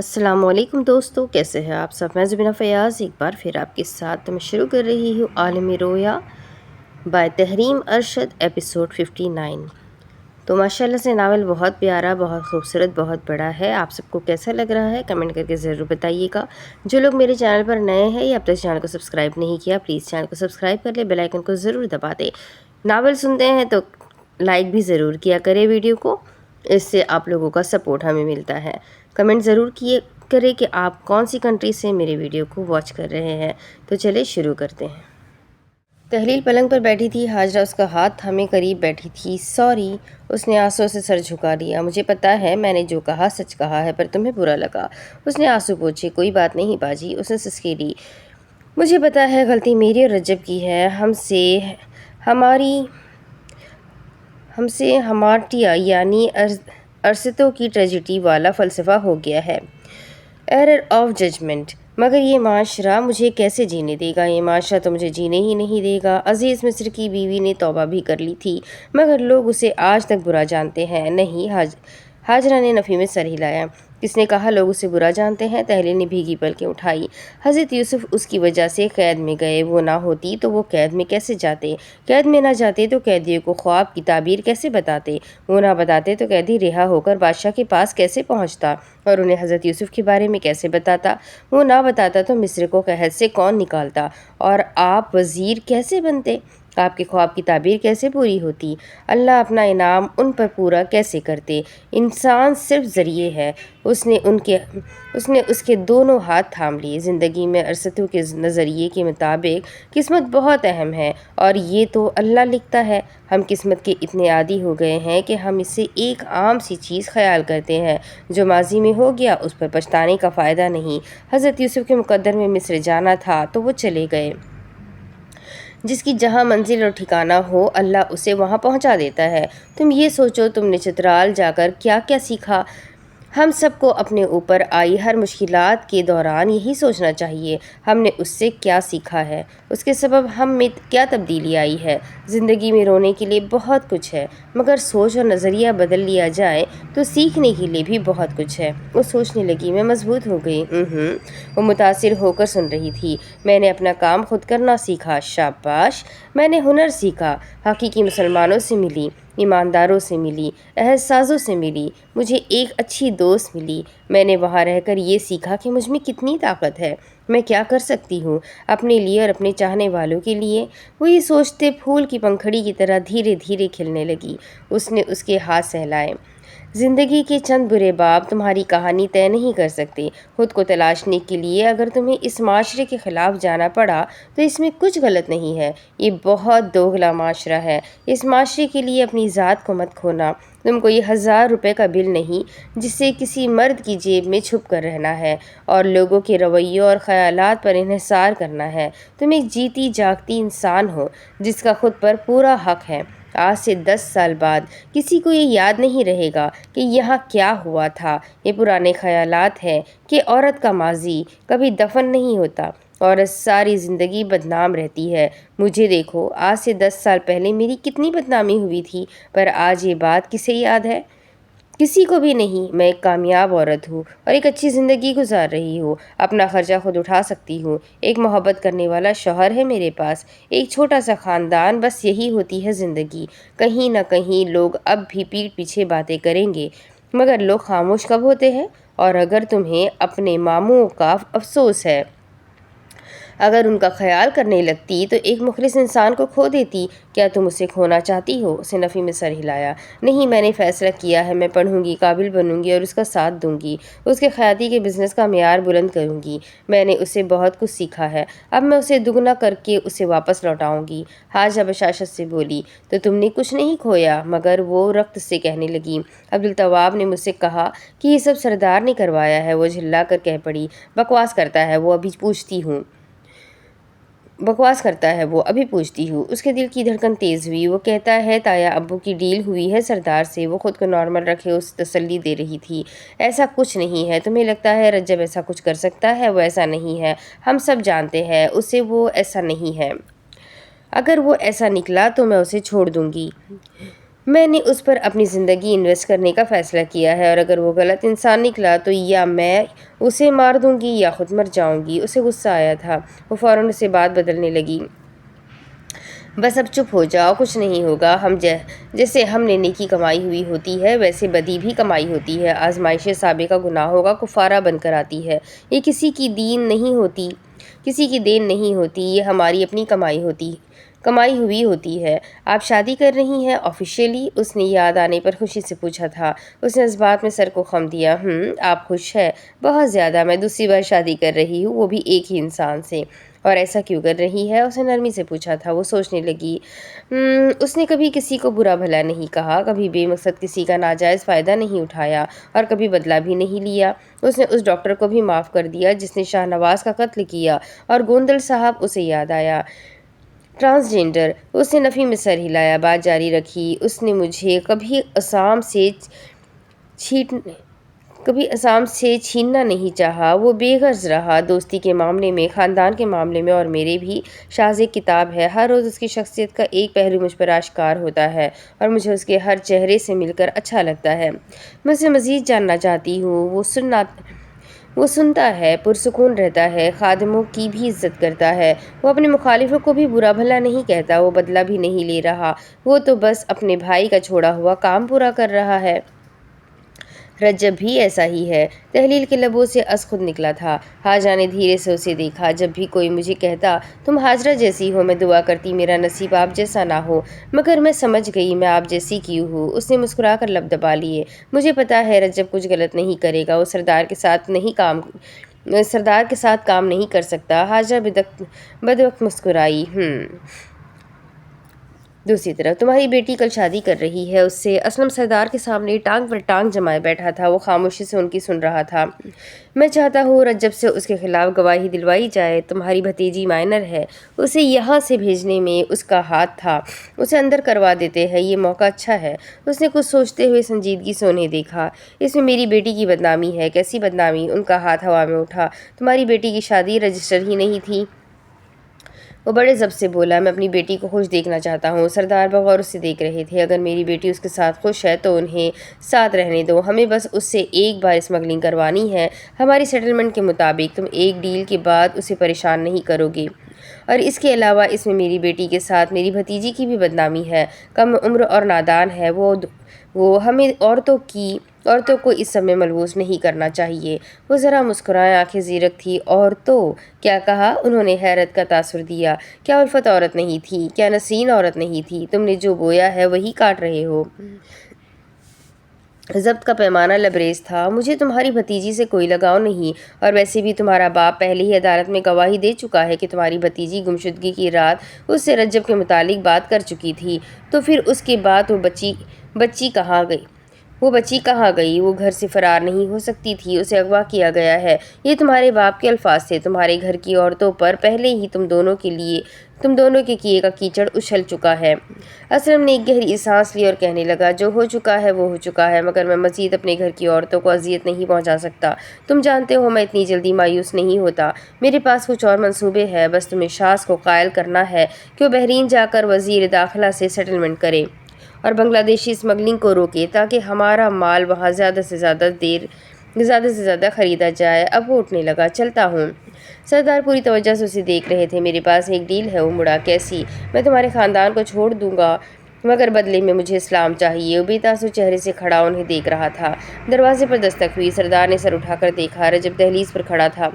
السلام علیکم دوستو، کیسے ہیں آپ سب؟ میں زبینہ فیاض ایک بار پھر آپ کے ساتھ میں شروع کر رہی ہوں عالمی رویا بائے تحریم ارشد ایپیسوڈ 59۔ تو ماشاءاللہ سے ناول بہت پیارا، بہت خوبصورت، بہت بڑا ہے۔ آپ سب کو کیسا لگ رہا ہے کمنٹ کر کے ضرور بتائیے گا۔ جو لوگ میرے چینل پر نئے ہیں یا اب تک چینل کو سبسکرائب نہیں کیا، پلیز چینل کو سبسکرائب کر لیں، بیل آئیکن کو ضرور دبا دیں۔ ناول سنتے ہیں تو لائک بھی ضرور کیا کرے ویڈیو کو، اس سے آپ لوگوں کا سپورٹ ہمیں ملتا ہے۔ کمنٹ ضرور کریں کہ آپ کون سی کنٹری سے میرے ویڈیو کو واچ کر رہے ہیں۔ تو چلے شروع کرتے ہیں۔ تحلیل پلنگ پر بیٹھی تھی، ہاجرہ اس کا ہاتھ تھامے قریب بیٹھی تھی۔ سوری، اس نے آنسوں سے سر جھکا لیا۔ مجھے پتا ہے میں نے جو کہا سچ کہا ہے، پر تمہیں برا لگا۔ اس نے آنسو پوچھے۔ کوئی بات نہیں باجی، اس نے سسکی لی۔ مجھے پتا ہے غلطی میری اور رجب کی ہے، ہم سے ہمارٹیا یعنی ارسطو کی ٹریجڈی والا فلسفہ ہو گیا ہے، ایرر آف ججمنٹ۔ مگر یہ معاشرہ مجھے کیسے جینے دے گا؟ یہ معاشرہ تو مجھے جینے ہی نہیں دے گا۔ عزیز مصر کی بیوی نے توبہ بھی کر لی تھی، مگر لوگ اسے آج تک برا جانتے ہیں۔ نہیں، ہاجرہ نے نفی میں سر ہلایا۔ کس نے کہا لوگ اسے برا جانتے ہیں؟ تحلیل نے بھیگی پلکیں اٹھائی۔ حضرت یوسف اس کی وجہ سے قید میں گئے، وہ نہ ہوتی تو وہ قید میں کیسے جاتے؟ قید میں نہ جاتے تو قیدیوں کو خواب کی تعبیر کیسے بتاتے؟ وہ نہ بتاتے تو قیدی رہا ہو کر بادشاہ کے پاس کیسے پہنچتا اور انہیں حضرت یوسف کے بارے میں کیسے بتاتا؟ وہ نہ بتاتا تو مصر کو قحط سے کون نکالتا اور آپ وزیر کیسے بنتے؟ آپ کے خواب کی تعبیر کیسے پوری ہوتی؟ اللہ اپنا انعام ان پر پورا کیسے کرتے؟ انسان صرف ذریعے ہے۔ اس نے اس کے دونوں ہاتھ تھام لیے۔ زندگی میں ارسطو کے نظریے کے مطابق قسمت بہت اہم ہے، اور یہ تو اللہ لکھتا ہے۔ ہم قسمت کے اتنے عادی ہو گئے ہیں کہ ہم اسے ایک عام سی چیز خیال کرتے ہیں۔ جو ماضی میں ہو گیا اس پر پچھتانے کا فائدہ نہیں۔ حضرت یوسف کے مقدر میں مصر جانا تھا تو وہ چلے گئے۔ جس کی جہاں منزل اور ٹھکانہ ہو، اللہ اسے وہاں پہنچا دیتا ہے۔ تم یہ سوچو تم نے چترال جا کر کیا کیا سیکھا؟ ہم سب کو اپنے اوپر آئی ہر مشکلات کے دوران یہی سوچنا چاہیے، ہم نے اس سے کیا سیکھا ہے، اس کے سبب ہم میں کیا تبدیلی آئی ہے۔ زندگی میں رونے کے لیے بہت کچھ ہے، مگر سوچ اور نظریہ بدل لیا جائے تو سیکھنے کے لیے بھی بہت کچھ ہے۔ وہ سوچنے لگی۔ میں مضبوط ہو گئی۔ وہ متاثر ہو کر سن رہی تھی۔ میں نے اپنا کام خود کرنا سیکھا۔ شاباش۔ میں نے ہنر سیکھا، حقیقی مسلمانوں سے ملی، ایمانداروں سے ملی، عہد سازوں سے ملی، مجھے ایک اچھی دوست ملی۔ میں نے وہاں رہ کر یہ سیکھا کہ مجھ میں کتنی طاقت ہے، میں کیا کر سکتی ہوں اپنے لیے اور اپنے چاہنے والوں کے لیے۔ وہ یہ سوچتے پھول کی پنکھڑی کی طرح دھیرے دھیرے کھلنے لگی۔ اس نے اس کے ہاتھ سہلائے۔ زندگی کے چند برے باب تمہاری کہانی طے نہیں کر سکتے۔ خود کو تلاشنے کے لیے اگر تمہیں اس معاشرے کے خلاف جانا پڑا تو اس میں کچھ غلط نہیں ہے۔ یہ بہت دوگلا معاشرہ ہے۔ اس معاشرے کے لیے اپنی ذات کو مت کھونا۔ تم کو یہ 1000 روپے کا بل نہیں جس سے کسی مرد کی جیب میں چھپ کر رہنا ہے اور لوگوں کے رویوں اور خیالات پر انحصار کرنا ہے۔ تم ایک جیتی جاگتی انسان ہو جس کا خود پر پورا حق ہے۔ آج سے 10 سال بعد کسی کو یہ یاد نہیں رہے گا کہ یہاں کیا ہوا تھا۔ یہ پرانے خیالات ہے کہ عورت کا ماضی کبھی دفن نہیں ہوتا، عورت ساری زندگی بدنام رہتی ہے۔ مجھے دیکھو، آج سے 10 سال پہلے میری کتنی بدنامی ہوئی تھی، پر آج یہ بات کسے یاد ہے؟ کسی کو بھی نہیں۔ میں ایک کامیاب عورت ہوں اور ایک اچھی زندگی گزار رہی ہوں، اپنا خرچہ خود اٹھا سکتی ہوں، ایک محبت کرنے والا شوہر ہے میرے پاس، ایک چھوٹا سا خاندان، بس یہی ہوتی ہے زندگی۔ کہیں نہ کہیں لوگ اب بھی پیٹھ پیچھے باتیں کریں گے، مگر لوگ خاموش کب ہوتے ہیں؟ اور اگر تمہیں اپنے ماموں کا افسوس ہے، اگر ان کا خیال کرنے لگتی تو ایک مخلص انسان کو کھو دیتی۔ کیا تم اسے کھونا چاہتی ہو؟ اسے نفی میں سر ہلایا۔ نہیں، میں نے فیصلہ کیا ہے، میں پڑھوں گی، قابل بنوں گی اور اس کا ساتھ دوں گی، اس کے خیاطی کے بزنس کا معیار بلند کروں گی۔ میں نے اسے بہت کچھ سیکھا ہے، اب میں اسے دگنا کر کے اسے واپس لوٹاؤں گی۔ حاجہ بشاشت سے بولی۔ تو تم نے کچھ نہیں کھویا؟ مگر وہ رخت سے کہنے لگی۔ عبدالتواب نے مجھ سے کہا کہ یہ سب سردار نے کروایا ہے۔ وہ جھلا کر کہہ پڑی۔ بکواس کرتا ہے وہ، ابھی پوچھتی ہوں۔ اس کے دل کی دھڑکن تیز ہوئی۔ وہ کہتا ہے تایا ابو کی ڈیل ہوئی ہے سردار سے، وہ خود کو نارمل رکھے، اسے تسلی دے رہی تھی۔ ایسا کچھ نہیں ہے۔ تمہیں لگتا ہے رجب ایسا کچھ کر سکتا ہے؟ وہ ایسا نہیں ہے، ہم سب جانتے ہیں اسے، وہ ایسا نہیں ہے۔ اگر وہ ایسا نکلا تو میں اسے چھوڑ دوں گی۔ میں نے اس پر اپنی زندگی انویسٹ کرنے کا فیصلہ کیا ہے، اور اگر وہ غلط انسان نکلا تو یا میں اسے مار دوں گی یا خود مر جاؤں گی۔ اسے غصہ آیا تھا۔ وہ فوراً اسے بات بدلنے لگی۔ بس اب چپ ہو جاؤ، کچھ نہیں ہوگا۔ جیسے ہم نے نیکی کمائی ہوئی ہوتی ہے ویسے بدی بھی کمائی ہوتی ہے۔ آزمائش سابقہ گناہوں کا کفارہ بن کر آتی ہے۔ یہ کسی کی دین نہیں ہوتی، یہ ہماری اپنی کمائی ہوئی ہوتی ہے۔ آپ شادی کر رہی ہیں آفیشیلی؟ اس نے یاد آنے پر خوشی سے پوچھا تھا۔ اس نے اس بات میں سر کو خم دیا۔ آپ خوش ہیں؟ بہت زیادہ۔ میں دوسری بار شادی کر رہی ہوں، وہ بھی ایک ہی انسان سے۔ اور ایسا کیوں کر رہی ہے؟ اس نے نرمی سے پوچھا تھا۔ وہ سوچنے لگی۔ اس نے کبھی کسی کو برا بھلا نہیں کہا، کبھی بے مقصد کسی کا ناجائز فائدہ نہیں اٹھایا، اور کبھی بدلہ بھی نہیں لیا۔ اس نے اس ڈاکٹر کو بھی معاف کر دیا جس نے شاہ نواز کا قتل کیا، اور گوندل صاحب اسے یاد آیا۔ ٹرانسجینڈر۔ اس نے نفی میں سر ہلایا۔ بات جاری رکھی۔ اس نے مجھے کبھی اسام سے چھیننا نہیں چاہا۔ وہ بے غرض رہا، دوستی کے معاملے میں، خاندان کے معاملے میں، اور میرے بھی۔ شاز ایک کتاب ہے، ہر روز اس کی شخصیت کا ایک پہلو مجھ پر آشکار ہوتا ہے، اور مجھے اس کے ہر چہرے سے مل کر اچھا لگتا ہے۔ میں اسے مزید جاننا چاہتی ہوں۔ وہ سنتا ہے، پرسکون رہتا ہے، خادموں کی بھی عزت کرتا ہے۔ وہ اپنے مخالفوں کو بھی برا بھلا نہیں کہتا، وہ بدلہ بھی نہیں لے رہا، وہ تو بس اپنے بھائی کا چھوڑا ہوا کام پورا کر رہا ہے۔ رجب بھی ایسا ہی ہے۔ تحلیل کے لبوں سے از خود نکلا تھا۔ حاجہ نے دھیرے سے اسے دیکھا۔ جب بھی کوئی مجھے کہتا تم حاجرہ جیسی ہو، میں دعا کرتی میرا نصیب آپ جیسا نہ ہو، مگر میں سمجھ گئی میں آپ جیسی کیوں ہوں۔ اس نے مسکرا کر لب دبا لیے۔ مجھے پتا ہے رجب کچھ غلط نہیں کرے گا، وہ سردار کے ساتھ کام نہیں کر سکتا۔ حاجہ بدوقت مسکرائی۔ دوسری طرف تمہاری بیٹی کل شادی کر رہی ہے اس سے۔ اسلم سردار کے سامنے ٹانگ پر ٹانگ جمائے بیٹھا تھا۔ وہ خاموشی سے ان کی سن رہا تھا۔ میں چاہتا ہوں رجب سے اس کے خلاف گواہی دلوائی جائے۔ تمہاری بھتیجی مائنر ہے، اسے یہاں سے بھیجنے میں اس کا ہاتھ تھا، اسے اندر کروا دیتے ہیں، یہ موقع اچھا ہے۔ اس نے کچھ سوچتے ہوئے سنجیدگی سے انہیں دیکھا۔ اس میں میری بیٹی کی بدنامی ہے۔ کیسی بدنامی؟ ان کا ہاتھ ہوا میں اٹھا۔ تمہاری بیٹی کی شادی رجسٹر ہی نہیں تھی۔ وہ بڑے ضبط سے بولا۔ میں اپنی بیٹی کو خوش دیکھنا چاہتا ہوں۔ سردار بغور اسے دیکھ رہے تھے۔ اگر میری بیٹی اس کے ساتھ خوش ہے تو انہیں ساتھ رہنے دو، ہمیں بس اس سے ایک بار اسمگلنگ کروانی ہے۔ ہماری سیٹلمنٹ کے مطابق تم ایک ڈیل کے بعد اسے پریشان نہیں کرو گے، اور اس کے علاوہ اس میں میری بیٹی کے ساتھ میری بھتیجی کی بھی بدنامی ہے۔ کم عمر اور نادان ہے وہ ہمیں عورتوں کو اس سب میں ملوث نہیں کرنا چاہیے۔ وہ ذرا مسکرائے، آنکھیں زیرک تھی۔ عورتوں؟ کیا کہا؟ انہوں نے حیرت کا تاثر دیا۔ کیا الفت عورت نہیں تھی؟ کیا نسرین عورت نہیں تھی؟ تم نے جو بویا ہے وہی کاٹ رہے ہو۔ ضبط کا پیمانہ لبریز تھا۔ مجھے تمہاری بھتیجی سے کوئی لگاؤ نہیں، اور ویسے بھی تمہارا باپ پہلے ہی عدالت میں گواہی دے چکا ہے کہ تمہاری بھتیجی گمشدگی کی رات اس سے رجب کے متعلق بات کر چکی تھی۔ تو پھر اس کے بعد وہ بچی کہاں گئی؟ وہ گھر سے فرار نہیں ہو سکتی تھی، اسے اغوا کیا گیا ہے۔ یہ تمہارے باپ کے الفاظ تھے۔ تمہارے گھر کی عورتوں پر پہلے ہی تم دونوں کے کیے کا کیچڑ اچھل چکا ہے۔ اسلم نے ایک گہری سانس لی اور کہنے لگا، جو ہو چکا ہے وہ ہو چکا ہے، مگر میں مزید اپنے گھر کی عورتوں کو اذیت نہیں پہنچا سکتا۔ تم جانتے ہو میں اتنی جلدی مایوس نہیں ہوتا۔ میرے پاس کچھ اور منصوبے ہیں، بس تمہیں شاز کو قائل کرنا ہے کہ وہ بحرین جا کر وزیر داخلہ سے سیٹلمنٹ کرے اور بنگلہ دیشی اسمگلنگ کو روکے تاکہ ہمارا مال وہاں زیادہ سے زیادہ خریدا جائے۔ اب وہ اٹھنے لگا۔ چلتا ہوں۔ سردار پوری توجہ سے اسے دیکھ رہے تھے۔ میرے پاس ایک ڈیل ہے۔ وہ مڑا۔ کیسی؟ میں تمہارے خاندان کو چھوڑ دوں گا، مگر بدلے میں مجھے اسلام چاہیے۔ وہ بے تاثر چہرے سے کھڑا انہیں دیکھ رہا تھا۔ دروازے پر دستک ہوئی۔ سردار نے سر اٹھا کر دیکھا۔ رجب دہلیز پر کھڑا تھا۔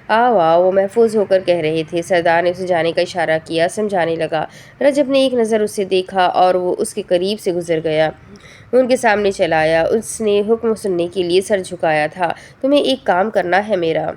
آؤ آؤ، وہ محفوظ ہو کر کہہ رہے تھے۔ سردار نے اسے جانے کا اشارہ کیا۔ سمجھانے لگا۔ رجب نے ایک نظر اسے دیکھا اور وہ اس کے قریب سے گزر گیا۔ وہ ان کے سامنے چلا آیا۔ اس نے حکم سننے کے لیے سر جھکایا تھا۔ تمہیں ایک کام کرنا ہے میرا۔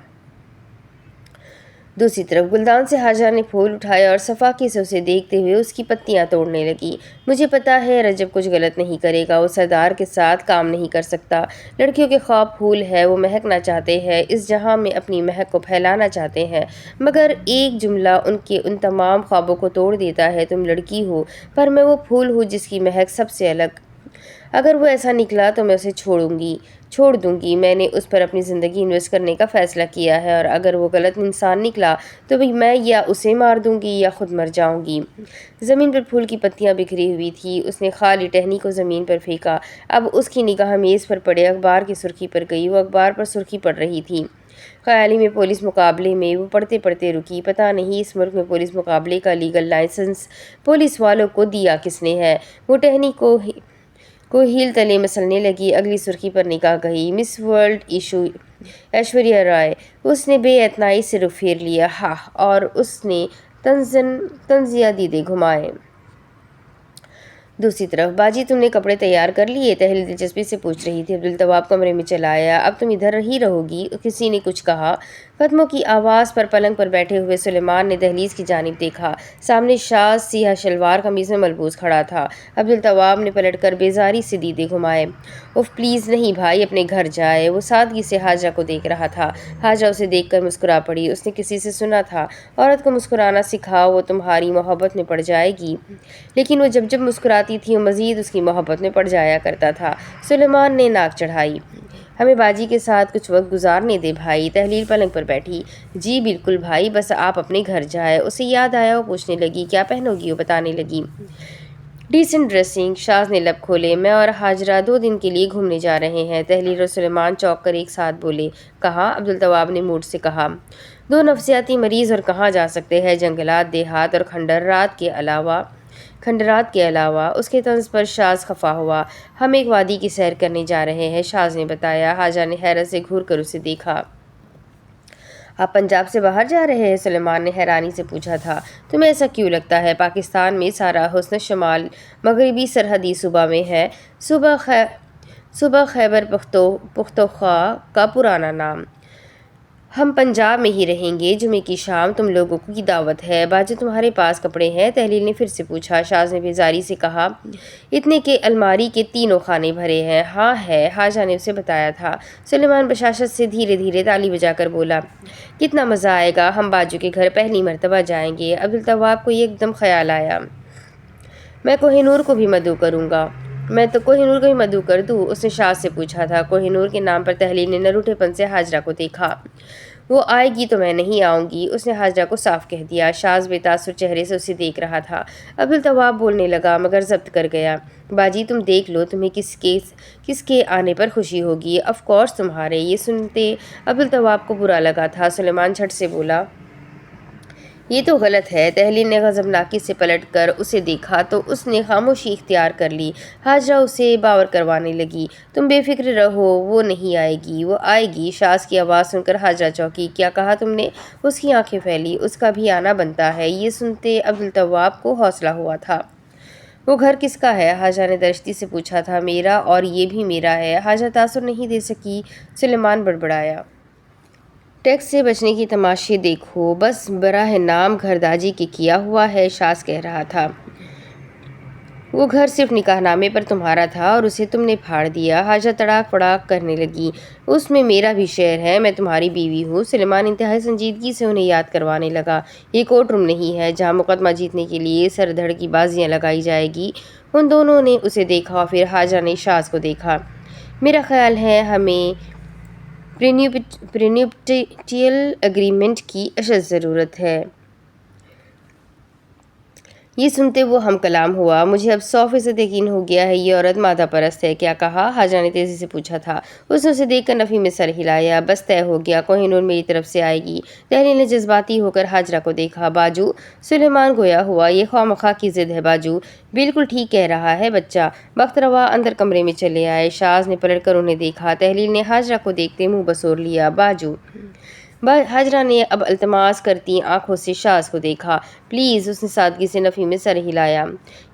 دوسری طرف گلدان سے حاجہ نے پھول اٹھایا اور صفاقی سے اسے دیکھتے ہوئے اس کی پتیاں توڑنے لگی۔ مجھے پتا ہے رجب کچھ غلط نہیں کرے گا، وہ سردار کے ساتھ کام نہیں کر سکتا۔ لڑکیوں کے خواب پھول ہے، وہ مہکنا چاہتے ہیں، اس جہاں میں اپنی مہک کو پھیلانا چاہتے ہیں، مگر ایک جملہ ان تمام خوابوں کو توڑ دیتا ہے۔ تم لڑکی ہو، پر میں وہ پھول ہوں جس کی مہک سب سے الگ اگر وہ ایسا نکلا تو میں اسے چھوڑ دوں گی۔ میں نے اس پر اپنی زندگی انویسٹ کرنے کا فیصلہ کیا ہے، اور اگر وہ غلط انسان نکلا تو بھی میں یا اسے مار دوں گی یا خود مر جاؤں گی۔ زمین پر پھول کی پتیاں بکھری ہوئی تھی۔ اس نے خالی ٹہنی کو زمین پر پھینکا۔ اب اس کی نگاہ میز پر پڑے اخبار کی سرخی پر گئی۔ وہ اخبار پر سرخی پڑھ رہی تھی۔ خیالی میں پولیس مقابلے میں وہ پڑھتے پڑھتے رکی۔ پتہ نہیں اس ملک میں پولیس مقابلے کا لیگل لائسنس پولیس والوں کو دیا کس نے ہے؟ وہ ٹہنی کو ہیل تلے مسلنے لگی۔ اگلی سرخی پر نگاہ گئی۔ مس ورلڈ ایشوریہ رائے۔ اس نے بے اعتنائی سے رخ پھیر لیا۔ ہاں، اور اس نے طنزیہ دیدے گھمائے۔ دوسری طرف باجی تم نے کپڑے تیار کر لیے؟ تہلیل دلچسپی سے پوچھ رہی تھی۔ عبدالتواب کمرے میں چلا آیا۔ اب تم ادھر ہی رہو گی؟ کسی نے کچھ کہا؟ قدموں کی آواز پر پلنگ پر بیٹھے ہوئے سلیمان نے دہلیز کی جانب دیکھا۔ سامنے شاذ سیاہ شلوار قمیض میں ملبوس کھڑا تھا۔ عبدالتواب نے پلٹ کر بیزاری سے دیدے گھمائے۔ اف پلیز نہیں بھائی، اپنے گھر جائے۔ وہ سادگی سے حاجرہ کو دیکھ رہا تھا۔ حاجرہ اسے دیکھ کر مسکرا پڑی۔ اس نے کسی سے سنا تھا، عورت کو مسکرانا سکھاؤ، وہ تمہاری محبت میں پڑ جائے گی۔ لیکن وہ جب مسکراتی تھی وہ مزید اس کی محبت میں پڑ جایا کرتا تھا۔ سلیمان نے ناک چڑھائی۔ ہمیں باجی کے ساتھ کچھ وقت گزارنے دے بھائی۔ تہلیل پلنگ پر بیٹھی۔ جی بالکل بھائی، بس آپ اپنے گھر جائے۔ اسے یاد آیا، وہ پوچھنے لگی کیا پہنو گی؟ وہ بتانے لگی ڈیسنٹ ڈریسنگ۔ شاذ نے لب کھولے۔ میں اور حاجرہ 2 دن کے لیے گھومنے جا رہے ہیں۔ تہلیل اور سلیمان چونک کر ایک ساتھ بولے۔ کہاں؟ عبدالتواب نے موڈ سے کہا۔ 2 نفسیاتی مریض اور کہاں جا سکتے ہیں؟ جنگلات، دیہات اور کھنڈرات کے علاوہ۔ اس کے طنز پر شاذ خفا ہوا۔ ہم ایک وادی کی سیر کرنے جا رہے ہیں، شاذ نے بتایا۔ حاجرہ نے حیرت سے گھور کر اسے دیکھا۔ آپ پنجاب سے باہر جا رہے ہیں؟ سلیمان نے حیرانی سے پوچھا تھا۔ تمہیں ایسا کیوں لگتا ہے؟ پاکستان میں سارا حسن شمال مغربی سرحدی صوبہ میں ہے۔ صوبہ خیبر پختونخوا کا پرانا نام۔ ہم پنجاب میں ہی رہیں گے۔ جمعے کی شام تم لوگوں کی دعوت ہے۔ باجی تمہارے پاس کپڑے ہیں؟ تہلیل نے پھر سے پوچھا۔ شاذ نے بیزاری سے کہا۔ اتنے کہ الماری کے 3 خانے بھرے ہیں۔ ہاں ہے، حاجرہ نے اسے بتایا تھا۔ سلیمان بشاشت سے دھیرے دھیرے تالی بجا کر بولا۔ کتنا مزہ آئے گا، ہم باجو کے گھر پہلی مرتبہ جائیں گے۔ عبدالتواب کو ایک دم خیال آیا۔ میں کوہ نور کو بھی مدعو کر دوں؟ اس نے شاذ سے پوچھا تھا۔ کوہ نور کے نام پر تہلیل نے نروٹھے پن سے حاجرہ کو دیکھا۔ وہ آئے گی تو میں نہیں آؤں گی، اس نے حاجرہ کو صاف کہہ دیا۔ شاذ بے تاثر چہرے سے اسے دیکھ رہا تھا۔ عبدالتواب بولنے لگا مگر ضبط کر گیا۔ باجی تم دیکھ لو، تمہیں کس کے آنے پر خوشی ہوگی؟ آف کورس تمہارے۔ یہ سنتے عبدالتواب کو برا لگا تھا۔ سلیمان جھٹ سے بولا یہ تو غلط ہے۔ تہلیل نے غضبناکی سے پلٹ کر اسے دیکھا تو اس نے خاموشی اختیار کر لی۔ حاجرہ اسے باور کروانے لگی۔ تم بے فکر رہو، وہ نہیں آئے گی، وہ آئے گی۔ شاذ کی آواز سن کر حاجرہ چونکی۔ کیا کہا تم نے؟ اس کی آنکھیں پھیلی۔ اس کا بھی آنا بنتا ہے۔ یہ سنتے عبدالتواب کو حوصلہ ہوا تھا۔ وہ گھر کس کا ہے؟ حاجرہ نے درشتی سے پوچھا تھا۔ میرا، اور یہ بھی میرا ہے۔ حاجرہ تاثر نہیں دے سکی۔ سلیمان بڑبڑایا۔ ٹیکس سے بچنے کی تماشے دیکھو، بس براہ نام گھر داجی کے کیا ہوا ہے، شاذ کہہ رہا تھا۔ وہ گھر صرف نکاح نامے پر تمہارا تھا اور اسے تم نے پھاڑ دیا۔ حاجرہ تڑاک پڑاک کرنے لگی۔ اس میں میرا بھی شیئر ہے، میں تمہاری بیوی ہوں۔ سلیمان انتہائی سنجیدگی سے انہیں یاد کروانے لگا۔ یہ کورٹ روم نہیں ہے جہاں مقدمہ جیتنے کے لیے سر دھڑ کی بازیاں لگائی جائے گی۔ ان دونوں نے اسے دیکھا اور پھر حاجرہ نے شاذ کو دیکھا۔ میرا خیال ہے ہمیں پرینیپٹیل ایگریمنٹ کی اشد ضرورت ہے۔ یہ سنتے وہ ہم کلام ہوا۔ مجھے اب 100% یقین ہو گیا ہے یہ عورت مادہ پرست ہے۔ کیا کہا؟ حاجرہ نے تیزی سے پوچھا تھا۔ اس نے اسے دیکھ کر نفی میں سر ہلایا۔ بس طے ہو گیا، کوہ نور میری طرف سے آئے گی۔ تہلیل نے جذباتی ہو کر حاجرہ کو دیکھا۔ باجو؟ سلیمان گویا ہوا۔ یہ خواہ کی ضد ہے باجو۔ بالکل ٹھیک کہہ رہا ہے بچہ۔ بخت روا اندر کمرے میں چلے آئے۔ شاذ نے پلٹ کر انہیں دیکھا۔ تہلیل نے حاجرہ کو دیکھتے منہ بسور لیا۔ باجو؟ حاجرہ نے اب التماس کرتی آنکھوں سے شاذ کو دیکھا۔ پلیز، اس نے سادگی سے نفی میں سر ہلایا۔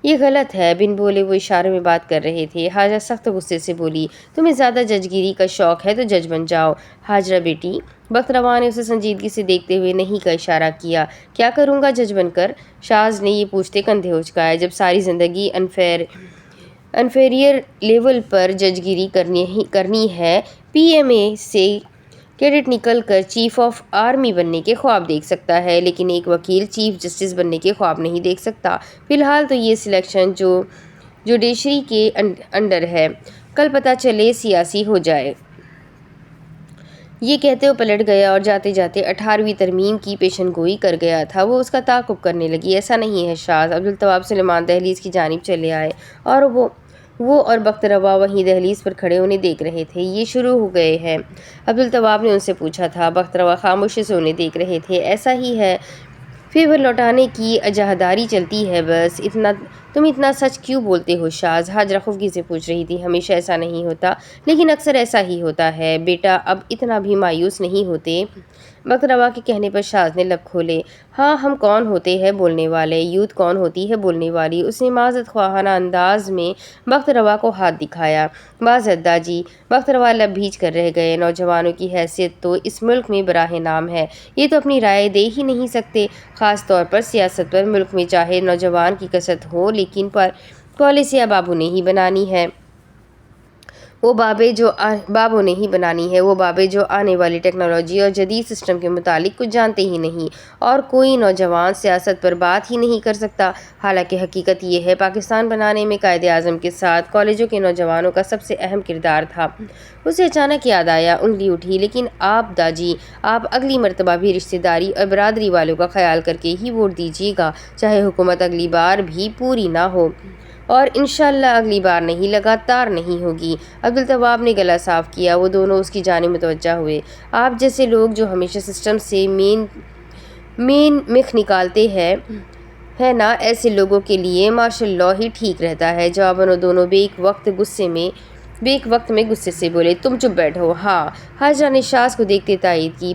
یہ غلط ہے۔ بن بولے وہ اشاروں میں بات کر رہے تھے۔ حاجرہ سخت غصے سے بولی۔ تمہیں زیادہ جج گیری کا شوق ہے تو جج بن جاؤ۔ حاجرہ بیٹی، بخت روا نے اسے سنجیدگی سے دیکھتے ہوئے نہیں کا اشارہ کیا۔ کیا کروں گا جج بن کر؟ شاذ نے یہ پوچھتے کندھے اچکائے۔ جب ساری زندگی انفیریئر لیول پر جج گیری کرنی ہے، پی ایم اے سے کیڈٹ نکل کر چیف آف آرمی بننے کے خواب دیکھ سکتا ہے، لیکن ایک وکیل چیف جسٹس بننے کے خواب نہیں دیکھ سکتا۔ فی الحال تو یہ سلیکشن جو جوڈیشری کے انڈر ہے، کل پتہ چلے سیاسی ہو جائے۔ یہ کہتے وہ پلٹ گیا اور جاتے جاتے 18ویں ترمیم کی پیشن گوئی کر گیا تھا۔ وہ اس کا تعاقب کرنے لگی۔ ایسا نہیں ہے شاز۔ عبدالتواب سلیمان دہلیز کی جانب چلے آئے اور وہ اور بخت روا وہیں دہلیز پر کھڑے انہیں دیکھ رہے تھے۔ یہ شروع ہو گئے ہیں؟ عبدالتواب نے ان سے پوچھا تھا۔ بخت روا خاموشی سے انہیں دیکھ رہے تھے۔ ایسا ہی ہے، فیور لوٹانے کی اجاہداری چلتی ہے بس۔ تم اتنا سچ کیوں بولتے ہو شاز؟ ہاجرہ خفگی سے پوچھ رہی تھی۔ ہمیشہ ایسا نہیں ہوتا، لیکن اکثر ایسا ہی ہوتا ہے بیٹا، اب اتنا بھی مایوس نہیں ہوتے۔ بخت روا کے کہنے پر شاز نے لب کھولے۔ ہاں، ہم کون ہوتے ہیں بولنے والے؟ یوتھ کون ہوتی ہے بولنے والی؟ اس نے معذرت خواہانہ انداز میں بخت روا کو ہاتھ دکھایا۔ معذرت داجی۔ بخت روا لب بھیج کر رہ گئے۔ نوجوانوں کی حیثیت تو اس ملک میں براہ نام ہے، یہ تو اپنی رائے دے ہی نہیں سکتے، خاص طور پر سیاست پر۔ ملک میں چاہے نوجوان کی کثرت ہو، لیکن پالیسیاں بابوں نے ہی بنانی ہے۔ وہ بابے جو آنے والی ٹیکنالوجی اور جدید سسٹم کے متعلق کچھ جانتے ہی نہیں، اور کوئی نوجوان سیاست پر بات ہی نہیں کر سکتا۔ حالانکہ حقیقت یہ ہے، پاکستان بنانے میں قائد اعظم کے ساتھ کالجوں کے نوجوانوں کا سب سے اہم کردار تھا۔ اسے اچانک یاد آیا، انگلی اٹھی۔ لیکن آپ داجی، آپ اگلی مرتبہ بھی رشتہ داری اور برادری والوں کا خیال کر کے ہی ووٹ دیجیے گا، چاہے حکومت اگلی بار بھی پوری نہ ہو، اور انشاءاللہ اگلی بار نہیں، لگاتار نہیں ہوگی۔ عبدالتواب نے گلا صاف کیا۔ وہ دونوں اس کی جانب متوجہ ہوئے۔ آپ جیسے لوگ جو ہمیشہ سسٹم سے مین مخ نکالتے ہیں نا، ایسے لوگوں کے لیے مارشل لاء ہی ٹھیک رہتا ہے۔ جواباً وہ دونوں بے ایک وقت میں غصے سے بولے۔ تم چپ بیٹھو۔ ہاں، حاجرہ نے شاز کو دیکھتے تائید کی۔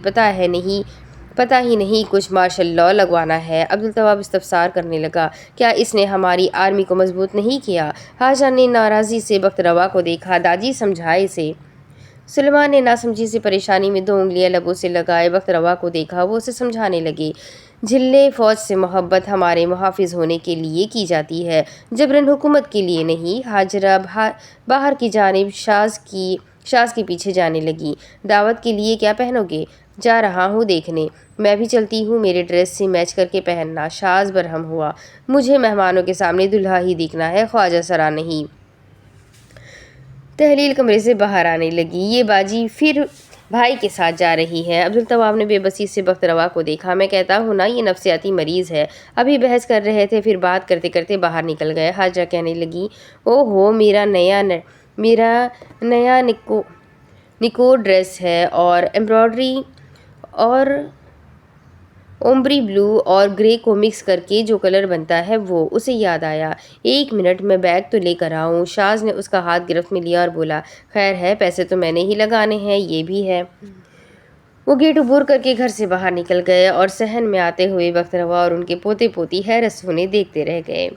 پتہ ہی نہیں کچھ مارشل لاء لگوانا ہے؟ عبدالتواب استفسار کرنے لگا۔ کیا اس نے ہماری آرمی کو مضبوط نہیں کیا؟ حاجرہ نے ناراضی سے بخت روا کو دیکھا۔ داجی سمجھائے اسے۔ سلیمان نے ناسمجھی سے پریشانی میں 2 انگلیاں لبوں سے لگائے بخت روا کو دیکھا۔ وہ اسے سمجھانے لگے۔ جھلے فوج سے محبت ہمارے محافظ ہونے کے لیے کی جاتی ہے، جبراً حکومت کے لیے نہیں۔ حاجرہ باہر کی جانب شاز کے پیچھے جانے لگی۔ دعوت کے لیے کیا پہنو گے؟ جا رہا ہوں دیکھنے۔ میں بھی چلتی ہوں، میرے ڈریس سے میچ کر کے پہننا۔ شاز برہم ہوا۔ مجھے مہمانوں کے سامنے دلہا ہی دیکھنا ہے، خواجہ سرا نہیں۔ تحلیل کمرے سے باہر آنے لگی۔ یہ باجی پھر بھائی کے ساتھ جا رہی ہے؟ عبدالتواب نے بے بسی سے بخت روا کو دیکھا۔ میں کہتا ہوں نا، یہ نفسیاتی مریض ہے۔ ابھی بحث کر رہے تھے، پھر بات کرتے کرتے باہر نکل گئے۔ حاجرہ کہنے لگی، او ہو، میرا نیا نکو ڈریس ہے، اور ایمبرائڈری اور اومبری بلو اور گرے کو مکس کر کے جو کلر بنتا ہے وہ۔ اسے یاد آیا۔ 1 منٹ، میں بیگ تو لے کر آؤں۔ شاز نے اس کا ہاتھ گرفت میں لیا اور بولا، خیر ہے، پیسے تو میں نے ہی لگانے ہیں، یہ بھی ہے۔ وہ گیٹ عبور کر کے گھر سے باہر نکل گئے اور صحن میں آتے ہوئے بخت روا اور ان کے پوتے پوتی حیرت سے انہیں دیکھتے رہ گئے۔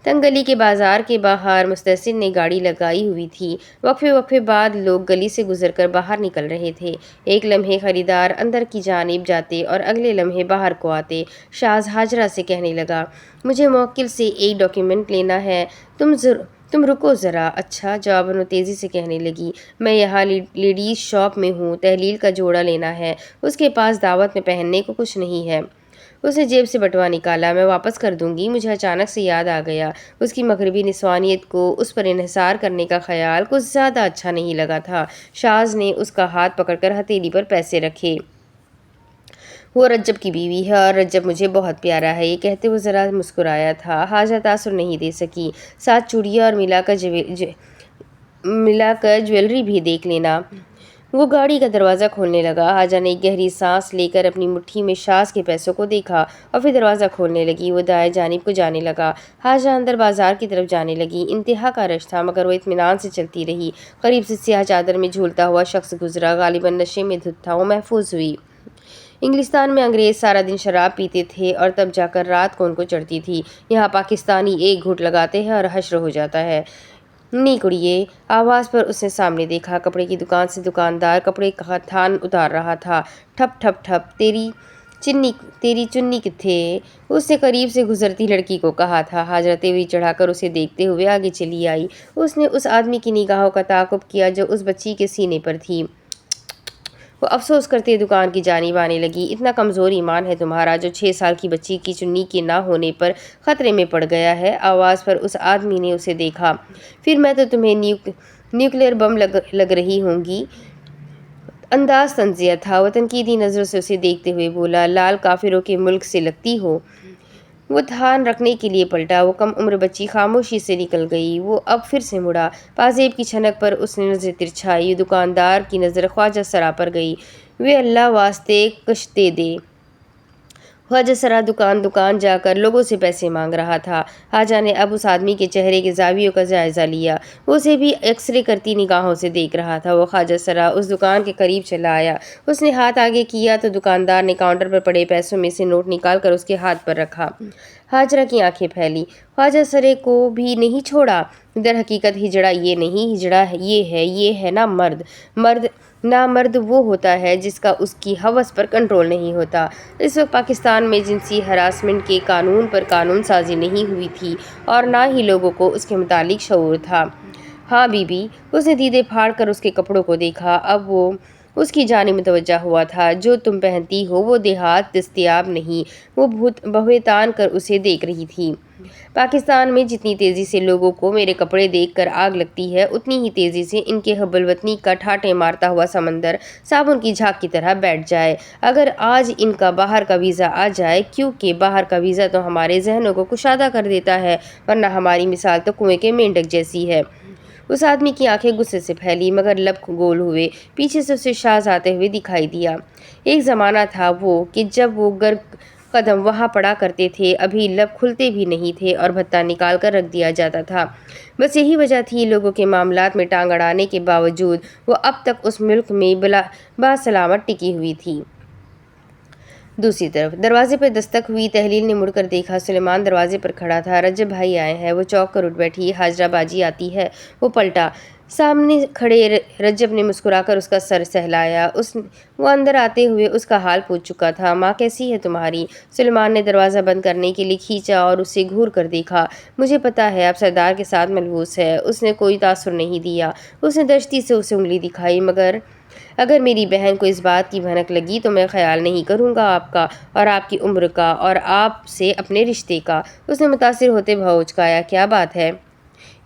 تنگ گلی کے بازار کے باہر مستحسن نے گاڑی لگائی ہوئی تھی۔ وقفے بعد لوگ گلی سے گزر کر باہر نکل رہے تھے۔ ایک لمحے خریدار اندر کی جانب جاتے اور اگلے لمحے باہر کو آتے۔ شاز حاجرہ سے کہنے لگا، مجھے موکل سے ایک ڈاکیومنٹ لینا ہے، تم رکو ذرا۔ اچھا، جواباً وہ تیزی سے کہنے لگی، میں یہاں لیڈیز شاپ میں ہوں، تحلیل کا جوڑا لینا ہے۔ اس کے پاس دعوت میں پہننے کو کچھ نہیں ہے۔ اس نے جیب سے بٹوا نکالا۔ میں واپس کر دوں گی۔ مجھے اچانک سے یاد آ گیا، اس کی مغربی نسوانیت کو اس پر انحصار کرنے کا خیال کچھ زیادہ اچھا نہیں لگا تھا۔ شاز نے اس کا ہاتھ پکڑ کر ہتھیلی پر پیسے رکھے۔ وہ رجب کی بیوی ہے، اور رجب مجھے بہت پیارا ہے۔ یہ کہتے وہ ذرا مسکرایا تھا۔ حاجرہ تاثر نہیں دے سکی۔ ساتھ چوڑیاں اور ملا کر جویلری بھی دیکھ لینا۔ وہ گاڑی کا دروازہ کھولنے لگا۔ حاجرہ نے ایک گہری سانس لے کر اپنی مٹھی میں شاز کے پیسوں کو دیکھا اور پھر دروازہ کھولنے لگی۔ وہ دائیں جانب کو جانے لگا۔ حاجرہ اندر بازار کی طرف جانے لگی۔ انتہا کا رش تھا، مگر وہ اطمینان سے چلتی رہی۔ قریب سے سیاہ چادر میں جھولتا ہوا شخص گزرا، غالباً نشے میں دھت تھا۔ وہ محفوظ ہوئی۔ انگلستان میں انگریز سارا دن شراب پیتے تھے اور تب جا کر رات کو ان کو چڑھتی تھی۔ یہاں پاکستانی ایک گھونٹ لگاتے ہیں اور حشر ہو جاتا ہے۔ نی کڑیے، آواز پر اس نے سامنے دیکھا۔ کپڑے کی دکان سے دکاندار کپڑے کا تھان اتار رہا تھا۔ ٹھپ ٹھپ ٹھپ، تیری چنی کتھے؟ اس نے قریب سے گزرتی لڑکی کو کہا تھا۔ حاجرہ تیوری چڑھا کر اسے دیکھتے ہوئے آگے چلی آئی۔ اس نے اس آدمی کی نگاہوں کا تعاقب کیا جو اس بچی کے سینے پر تھی۔ وہ افسوس کرتے دکان کی جانب آنے لگی۔ اتنا کمزور ایمان ہے تمہارا جو 6 سال کی بچی کی چنی کے نہ ہونے پر خطرے میں پڑ گیا ہے۔ آواز پر اس آدمی نے اسے دیکھا۔ پھر میں تو تمہیں نیوکلیئر بم لگ رہی ہوں گی۔ انداز طنزیہ تھا۔ وہ تنقیدی نظروں سے اسے دیکھتے ہوئے بولا، لال کافروں کے ملک سے لگتی ہو؟ وہ دھیان رکھنے کے لیے پلٹا۔ وہ کم عمر بچی خاموشی سے نکل گئی۔ وہ اب پھر سے مڑا۔ پازیب کی چھنک پر اس نے نظر ترچھائی۔ دکاندار کی نظر خواجہ سرا پر گئی۔ وے اللہ واسطے کشتے دے۔ خواجہ سرا دکان جا کر لوگوں سے پیسے مانگ رہا تھا۔ حاجہ نے اب اس آدمی کے چہرے کے زاویوں کا جائزہ لیا۔ وہ اسے بھی ایکس-رے کرتی نگاہوں سے دیکھ رہا تھا۔ وہ خواجہ سرا اس دکان کے قریب چلا آیا۔ اس نے ہاتھ آگے کیا تو دکاندار نے کاؤنٹر پر پڑے پیسوں میں سے نوٹ نکال کر اس کے ہاتھ پر رکھا۔ ہاجرہ کی آنکھیں پھیلی۔ خواجہ سرے کو بھی نہیں چھوڑا؟ در حقیقت ہجڑا یہ نہیں، ہجڑا یہ ہے نا مرد نامرد وہ ہوتا ہے جس کا اس کی ہوس پر کنٹرول نہیں ہوتا۔ اس وقت پاکستان میں جنسی ہراسمنٹ کے قانون پر قانون سازی نہیں ہوئی تھی اور نہ ہی لوگوں کو اس کے متعلق شعور تھا۔ ہاں بی بی۔ اس نے دیدے پھاڑ کر اس کے کپڑوں کو دیکھا۔ اب وہ اس کی جانب متوجہ ہوا تھا۔ جو تم پہنتی ہو وہ دیہات دستیاب نہیں۔ وہ بہتان کر اسے دیکھ رہی تھی۔ پاکستان میں جتنی تیزی سے لوگوں کو میرے کپڑے دیکھ کر آگ لگتی ہے اتنی ہی تیزی سے ان کے حب الوطنی کا ٹھاٹھے مارتا ہوا سمندر صابن کی جھاگ کی طرح بیٹھ جائے۔ اگر آج ان کا باہر کا ویزا آ جائے، کیونکہ باہر کا ویزا تو ہمارے ذہنوں کو کشادہ کر دیتا ہے، ورنہ ہماری مثال تو کنویں کے مینڈک جیسی ہے۔ اس آدمی کی آنکھیں غصے سے پھیلی مگر لب گول ہوئے۔ پیچھے سے اسے شاز آتے ہوئے دکھائی دیا۔ ایک زمانہ تھا وہ کہ جب وہ گر قدم وہاں پڑا کرتے تھے، ابھی لب کھلتے بھی نہیں تھے اور بھتہ نکال کر رکھ دیا جاتا تھا۔ بس یہی وجہ تھی لوگوں کے معاملات میں ٹانگ اڑانے کے باوجود وہ اب تک اس ملک میں باسلامت ٹکی ہوئی تھی۔ دوسری طرف دروازے پر دستک ہوئی۔ تہلیل نے مڑ کر دیکھا۔ سلیمان دروازے پر کھڑا تھا۔ رجب بھائی آئے ہیں۔ وہ چونک کر اٹھ بیٹھی۔ ہاجرہ باجی آتی ہے۔ وہ پلٹا۔ سامنے کھڑے رجب نے مسکرا کر اس کا سر سہلایا۔ وہ اندر آتے ہوئے اس کا حال پوچھ چکا تھا۔ ماں کیسی ہے تمہاری؟ سلیمان نے دروازہ بند کرنے کے لیے کھینچا اور اسے گھور کر دیکھا۔ مجھے پتا ہے آپ سردار کے ساتھ ملبوس ہے۔ اس نے کوئی تاثر نہیں دیا۔ اس نے دشتی سے اسے انگلی دکھائی۔ مگر اگر میری بہن کو اس بات کی بھنک لگی تو میں خیال نہیں کروں گا آپ کا اور آپ کی عمر کا اور آپ سے اپنے رشتے کا۔ اس نے متاثر ہوتے بھوچکایا۔ کیا بات ہے؟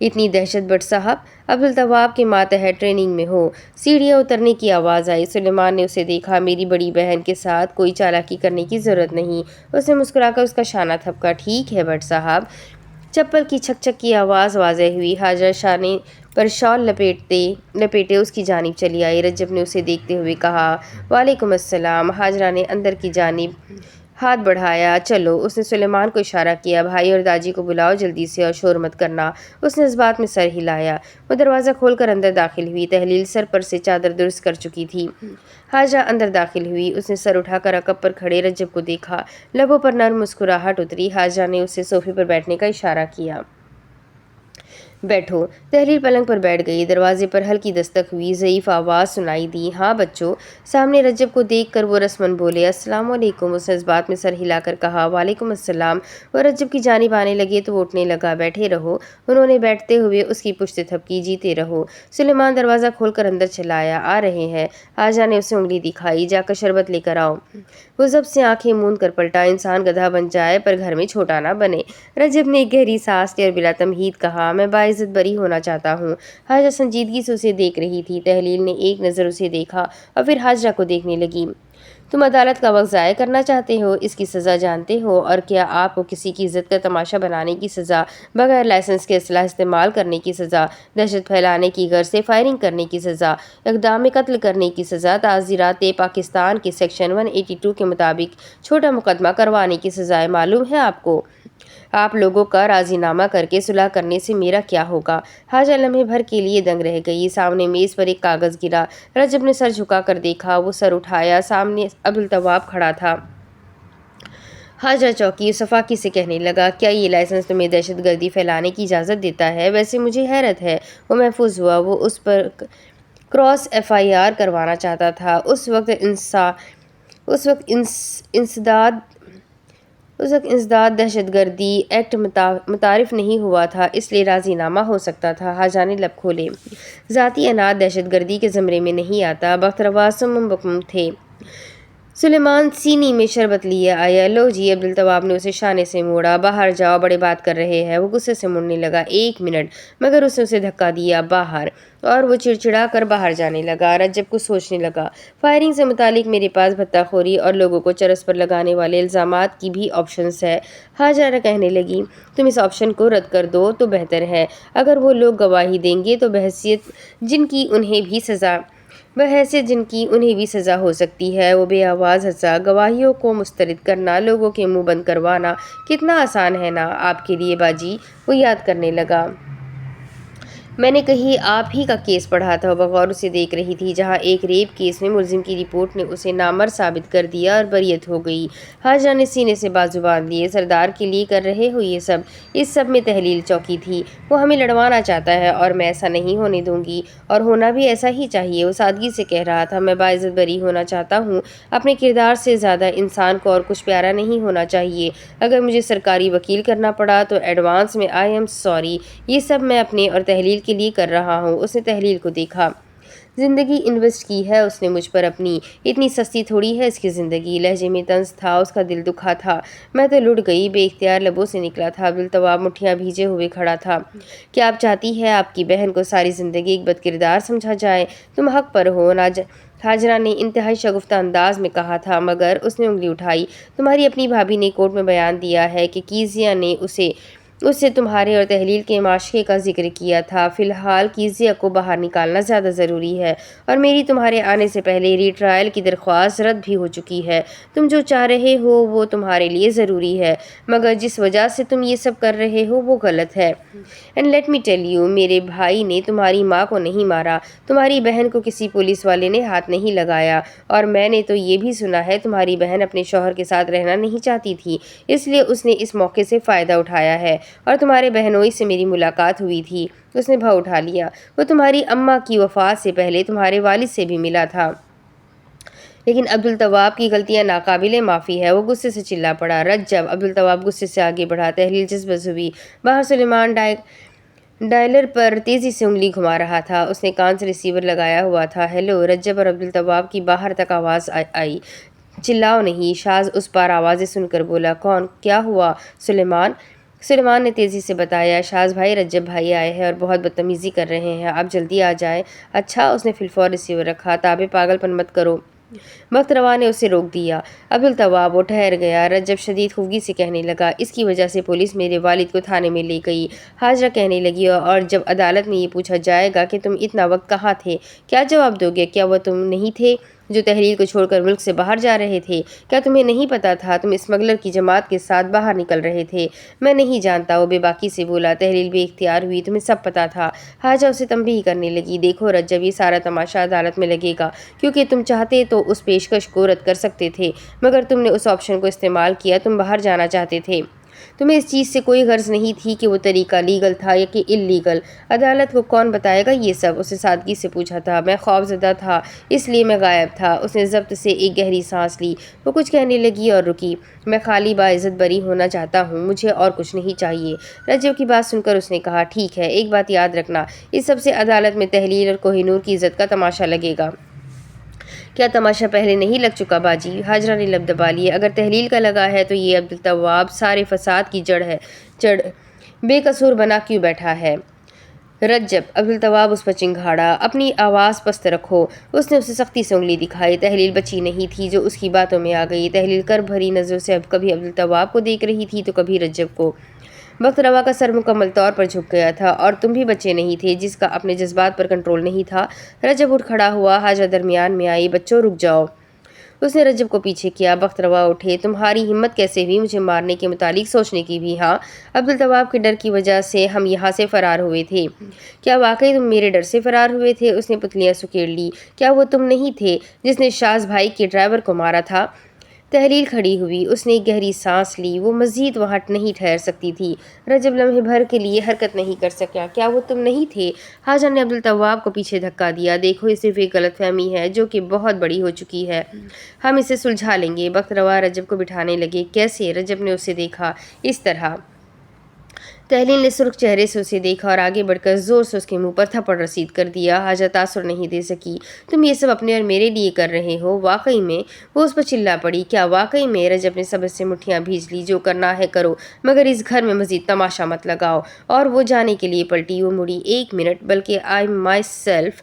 اتنی دہشت بٹ صاحب؟ عبدالتواب کے ماتحت ٹریننگ میں ہو۔ سیڑھیاں اترنے کی آواز آئی۔ سلیمان نے اسے دیکھا۔ میری بڑی بہن کے ساتھ کوئی چالاکی کرنے کی ضرورت نہیں۔ اس نے مسکرا کر اس کا شانہ تھپکا۔ ٹھیک ہے بٹ صاحب۔ چپل کی چھک چھک کی آواز واضح ہوئی۔ ہاجرہ شانے پر شال لپیٹے اس کی جانب چلی آئی۔ رجب نے اسے دیکھتے ہوئے کہا، وعلیکم السلام۔ ہاجرہ نے اندر کی جانب ہاتھ بڑھایا۔ چلو۔ اس نے سلیمان کو اشارہ کیا۔ بھائی اور داجی کو بلاؤ جلدی سے اور شور مت کرنا۔ اس نے اس بات میں سر ہلایا۔ وہ دروازہ کھول کر اندر داخل ہوئی۔ تہلیل سر پر سے چادر درست کر چکی تھی۔ ہاجرہ اندر داخل ہوئی۔ اس نے سر اٹھا کر عقب پر کھڑے رجب کو دیکھا۔ لبوں پر نرم مسکراہٹ اتری۔ ہاجرہ نے اسے صوفے پر بیٹھنے کا اشارہ کیا۔ بیٹھو۔ تہلیل پلنگ پر بیٹھ گئی۔ دروازے پر ہلکی دستک ہوئی۔ ضعیف آواز سنائی دی، ہاں بچوں۔ سامنے رجب کو دیکھ کر وہ رسماً بولے، السلام علیکم۔ اس نے اس بات میں سر ہلا کر کہا، وعلیکم السلام۔ وہ رجب کی جانب آنے لگے تو وہ اٹھنے لگا۔ بیٹھے رہو۔ انہوں نے بیٹھتے ہوئے اس کی پشت تھپکی، جیتے رہو۔ سلیمان دروازہ کھول کر اندر چلا آیا۔ آ رہے ہیں۔ ہاجرہ نے اسے انگلی دکھائی، جا کر شربت لے کر آؤ۔ وہ ضبط سے آنکھیں موند کر پلٹا، انسان گدھا بن جائے پر گھر میں چھوٹا نہ بنے۔ رجب نے ایک گہری سانس لی اور بلا تمہید کہا، میں باعزت بری ہونا چاہتا ہوں۔ ہاجرہ سنجیدگی سے اسے دیکھ رہی تھی۔ تہلیل نے ایک نظر اسے دیکھا اور پھر ہاجرہ کو دیکھنے لگی۔ تم عدالت کا وقت ضائع کرنا چاہتے ہو؟ اس کی سزا جانتے ہو؟ اور کیا آپ کو کسی کی عزت کا تماشا بنانے کی سزا، بغیر لائسنس کے اسلحہ استعمال کرنے کی سزا، دہشت پھیلانے کی غرض سے فائرنگ کرنے کی سزا، اقدام قتل کرنے کی سزا، تعزیرات پاکستان کے سیکشن 182 کے مطابق چھوٹا مقدمہ کروانے کی سزائیں معلوم ہے آپ کو؟ آپ لوگوں کا راضی نامہ کر کے صلح کرنے سے میرا کیا ہوگا؟ ہاجرہ لمحے بھر کے لیے دنگ رہ گئی۔ سامنے میز پر ایک کاغذ گرا۔ رجب نے سر جھکا کر دیکھا۔ وہ سر اٹھایا۔ سامنے عبدالتواب کھڑا تھا۔ ہاجرہ چوکی۔ صفاقی سے کہنے لگا، کیا یہ لائسنس تمہیں دہشت گردی پھیلانے کی اجازت دیتا ہے؟ ویسے مجھے حیرت ہے۔ وہ محفوظ ہوا۔ وہ اس پر کراس FIR کروانا چاہتا تھا۔ اس وقت انسداد اس وقت انسداد دہشت گردی ایکٹ متعارف نہیں ہوا تھا، اس لیے راضی نامہ ہو سکتا تھا۔ حاجہ نے لب کھولے۔ ذاتی اناج دہشت گردی کے زمرے میں نہیں آتا۔ بخت روا صم بکم تھے۔ سلیمان سینی میں شربت لیے آیا۔ لو جی، عبدالتواب نے اسے شانے سے موڑا۔ باہر جاؤ، بڑے بات کر رہے ہیں۔ وہ غصے سے مڑنے لگا۔ 1 منٹ، مگر اس نے اسے دھکا دیا۔ باہر، اور وہ چڑچڑا کر باہر جانے لگا۔ رجب کچھ سوچنے لگا۔ فائرنگ سے متعلق میرے پاس بھتہ خوری اور لوگوں کو چرس پر لگانے والے الزامات کی بھی آپشنز ہے۔ حاجہ کہنے لگی، تم اس آپشن کو رد کر دو تو بہتر ہے۔ اگر وہ لوگ گواہی دیں گے تو بحیثیت جن کی انہیں بھی سزا ہو سکتی ہے۔ وہ بے آواز ہنسا۔ گواہیوں کو مسترد کرنا، لوگوں کے منہ بند کروانا کتنا آسان ہے نا آپ کے لیے باجی۔ وہ یاد کرنے لگا۔ میں نے کہیں آپ ہی کا کیس پڑھا تھا۔ وہ بغور اسے دیکھ رہی تھی، جہاں ایک ریپ کیس میں ملزم کی رپورٹ نے اسے نامر ثابت کر دیا اور بریت ہو گئی۔ حاجہ نے سینے سے بازو باندھ لیے۔ سردار کے لیے کر رہے ہو یہ سب؟ اس سب میں تحلیل چوکی تھی۔ وہ ہمیں لڑوانا چاہتا ہے اور میں ایسا نہیں ہونے دوں گی، اور ہونا بھی ایسا ہی چاہیے۔ وہ سادگی سے کہہ رہا تھا، میں باعزت بری ہونا چاہتا ہوں۔ اپنے کردار سے زیادہ انسان کو اور کچھ پیارا نہیں ہونا چاہیے۔ اگر مجھے سرکاری وکیل کرنا پڑا تو ایڈوانس میں آئی ایم سوری۔ یہ سب میں اپنے اور تحلیل کے لیے کر رہا ہوں۔ اس نے تحلیل کو دیکھا۔ زندگی انویسٹ کی ہے اس نے مجھ پر اپنی، اتنی سستی تھوڑی ہے اس کی زندگی۔ لہجے میں طنز تھا، اس کا دل دکھا تھا۔ میں تو لٹ گئی، بے اختیار لبوں سے نکلا تھا۔ عبدالتواب مٹھیاں بھیجے ہوئے کھڑا تھا۔ کیا آپ چاہتی ہے آپ کی بہن کو ساری زندگی ایک بد کردار سمجھا جائے؟ تم حق پر ہو، حاجرہ نے انتہائی شگفتہ انداز میں کہا تھا، مگر اس نے انگلی اٹھائی۔ تمہاری اپنی بھابھی نے کورٹ میں بیان دیا ہے کہ کیزیا نے اس سے تمہارے اور تحلیل کے معاشقے کا ذکر کیا تھا۔ فی الحال کیزیا کو باہر نکالنا زیادہ ضروری ہے، اور میری تمہارے آنے سے پہلے ری ٹرائل کی درخواست رد بھی ہو چکی ہے۔ تم جو چاہ رہے ہو وہ تمہارے لیے ضروری ہے، مگر جس وجہ سے تم یہ سب کر رہے ہو وہ غلط ہے۔ And let me tell you, میرے بھائی نے تمہاری ماں کو نہیں مارا، تمہاری بہن کو کسی پولیس والے نے ہاتھ نہیں لگایا، اور میں نے تو یہ بھی سنا ہے تمہاری بہن اپنے شوہر کے ساتھ رہنا نہیں چاہتی تھی، اس لیے اس نے اس موقع سے فائدہ اٹھایا ہے، اور تمہارے بہنوئی سے میری ملاقات ہوئی تھی۔ اس نے بھاؤ اٹھا لیا۔ وہ تمہاری اماں کی وفات سے پہلے تمہارے والد سے بھی ملا تھا۔ لیکن عبدالتواب کی غلطیاں ناقابل معافی ہے۔ وہ غصے سے چلا پڑا۔ رجب، عبدالتواب غصے سے آگے بڑھا۔ تحلیل جذبہ ہوئی۔ باہر سلیمان ڈائلر پر تیزی سے انگلی گھما رہا تھا۔ اس نے کان سے ریسیور لگایا ہوا تھا۔ ہیلو، رجب اور عبدالتواب کی باہر تک آواز آئی۔ چلاؤ نہیں، شاز اس پار آوازیں سن کر بولا۔ کون؟ کیا ہوا سلیمان نے تیزی سے بتایا، شاز بھائی، رجب بھائی آئے ہیں اور بہت بدتمیزی کر رہے ہیں، آپ جلدی آ جائیں۔ اچھا، اس نے فی الفور ریسیور رکھا۔ تابع پاگل پن مت کرو۔ بخت روا نے اسے روک دیا۔ عبدالتواب وہ ٹھہر گیا۔ رجب شدید خفگی سے کہنے لگا، اس کی وجہ سے پولیس میرے والد کو تھانے میں لے گئی۔ حاجرہ کہنے لگی، اور جب عدالت میں یہ پوچھا جائے گا کہ تم اتنا وقت کہاں تھے، کیا جواب دو گے؟ کیا وہ تم نہیں تھے جو تحلیل کو چھوڑ کر ملک سے باہر جا رہے تھے؟ کیا تمہیں نہیں پتا تھا تم اسمگلر کی جماعت کے ساتھ باہر نکل رہے تھے؟ میں نہیں جانتا، وہ بے باکی سے بولا۔ تحلیل بے اختیار ہوئی۔ تمہیں سب پتا تھا؟ حاجہ اسے تنبیہ کرنے لگی۔ دیکھو رجب، یہ سارا تماشا عدالت میں لگے گا، کیونکہ تم چاہتے تو اس پیشکش کو رد کر سکتے تھے، مگر تم نے اس آپشن کو استعمال کیا۔ تم باہر جانا چاہتے تھے۔ تمہیں اس چیز سے کوئی غرض نہیں تھی کہ وہ طریقہ لیگل تھا یا کہ اللیگل۔ عدالت کو کون بتائے گا یہ سب؟ اس نے سادگی سے پوچھا تھا۔ میں خوفزدہ تھا، اس لیے میں غائب تھا۔ اس نے ضبط سے ایک گہری سانس لی۔ وہ کچھ کہنے لگی اور رکی۔ میں خالی باعزت بری ہونا چاہتا ہوں، مجھے اور کچھ نہیں چاہیے۔ رجب کی بات سن کر اس نے کہا، ٹھیک ہے، ایک بات یاد رکھنا، اس سب سے عدالت میں تحلیل اور کوہ نور کی عزت کا تماشا لگے گا۔ کیا تماشا پہلے نہیں لگ چکا باجی؟ حاجرہ نے لب دبا لیے۔ اگر تحلیل کا لگا ہے تو یہ عبدالتواب سارے فساد کی جڑ بے قصور بنا کیوں بیٹھا ہے؟ رجب، عبدالتواب اس پر چنگھاڑا، اپنی آواز پست رکھو۔ اس نے اسے سختی سے انگلی دکھائی۔ تحلیل بچی نہیں تھی جو اس کی باتوں میں آ گئی۔ تحلیل کر بھری نظروں سے اب کبھی عبدالتواب کو دیکھ رہی تھی تو کبھی رجب کو۔ بخت روا کا سر مکمل طور پر جھک گیا تھا۔ اور تم بھی بچے نہیں تھے جس کا اپنے جذبات پر کنٹرول نہیں تھا۔ رجب اٹھ کھڑا ہوا۔ حاجہ درمیان میں آئی۔ بچوں، رک جاؤ۔ اس نے رجب کو پیچھے کیا۔ بخت روا اٹھے۔ تمہاری ہمت کیسے ہوئی مجھے مارنے کے متعلق سوچنے کی بھی؟ ہاں، عبدالتواب کے ڈر کی وجہ سے ہم یہاں سے فرار ہوئے تھے۔ کیا واقعی تم میرے ڈر سے فرار ہوئے تھے؟ اس نے پتلیاں سکیڑ لی۔ کیا وہ تم نہیں تھے جس نے شاز بھائی کے ڈرائیور کو مارا تھا؟ تحلیل کھڑی ہوئی، اس نے ایک گہری سانس لی، وہ مزید وہاں نہیں ٹھہر سکتی تھی۔ رجب لمحے بھر کے لیے حرکت نہیں کر سکا۔ کیا وہ تم نہیں تھے؟ حاجہ نے عبدالتواب کو پیچھے دھکا دیا۔ دیکھو، یہ صرف ایک غلط فہمی ہے جو کہ بہت بڑی ہو چکی ہے، ہم اسے سلجھا لیں گے۔ بخت روا رجب کو بٹھانے لگے۔ کیسے؟ رجب نے اسے دیکھا۔ اس طرح۔ تحلیل نے سرخ چہرے سے اسے دیکھا اور آگے بڑھ کر زور سے اس کے منہ پر تھپڑ رسید کر دیا۔ حاجہ تاثر نہیں دے سکی۔ تم یہ سب اپنے اور میرے لیے کر رہے ہو؟ واقعی میں؟ وہ اس پر چلا پڑی۔ کیا واقعی میں؟ رجب نے صبر سے مٹھیاں بھیج لی۔ جو کرنا ہے کرو، مگر اس گھر میں مزید تماشا مت لگاؤ۔ اور وہ جانے کے لیے پلٹی۔ وہ مڑی۔ ایک منٹ، بلکہ آئی مائی سیلف،